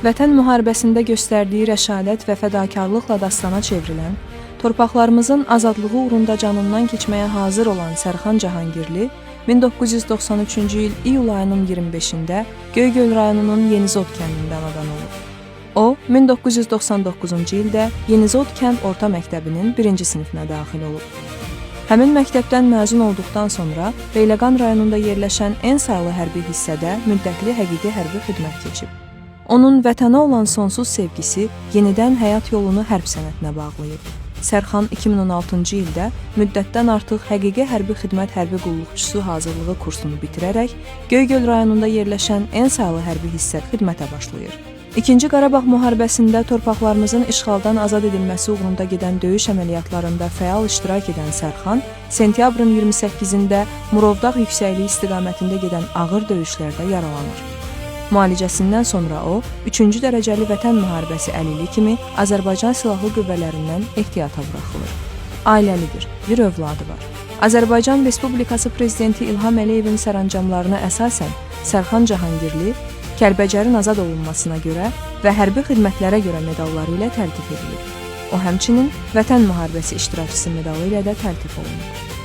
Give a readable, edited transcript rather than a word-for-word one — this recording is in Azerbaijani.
Vətən müharibəsində göstərdiyi rəşadət və fədakarlıqla dastana çevrilən, torpaqlarımızın azadlığı uğrunda canından keçməyə hazır olan Sərxan Cahangirli 1993-cü il iyul ayının 25-də Göygöl rayonunun Yenizod kəndində anadan olub. O, 1999-cu ildə Yenizod kənd orta məktəbinin 1-ci sinifinə daxil olub. Həmin məktəbdən məzun olduqdan sonra Beyləqan rayonunda yerləşən en saylı hərbi hissədə müddətli həqiqi hərbi xidmət keçib. Onun vətənə olan sonsuz sevgisi yenidən həyat yolunu hərb sənətinə bağlayıb. Sərxan 2016-cı ildə müddətdən artıq həqiqi hərbi xidmət hərbi qulluqçusu hazırlığı kursunu bitirərək Göygöl rayonunda yerləşən en saylı hərbi hissə xidmətə başlayır. İkinci Qarabağ müharibəsində torpaqlarımızın işğaldan azad edilməsi uğrunda gedən döyüş əməliyyatlarında fəal iştirak edən Sərxan, sentyabrın 28-də Murovdağ yüksəkliyi istiqamətində gedən ağır döyüşlərdə yaralanır. Müalicəsindən sonra o, 3-cü dərəcəli vətən müharibəsi əlili kimi Azərbaycan Silahlı Qüvvələrindən ehtiyata buraxılır. Ailəlidir, bir övladı var. Azərbaycan Respublikası Prezidenti İlham Əliyevin sərəncamlarına əsasən Sərxan Cahangirli Kəlbəcərin azad olunmasına görə və hərbi xidmətlərə görə medalları ilə təltif edilir. O, həmçinin Vətən müharibəsi iştirakçısı medalı ilə də təltif olunur.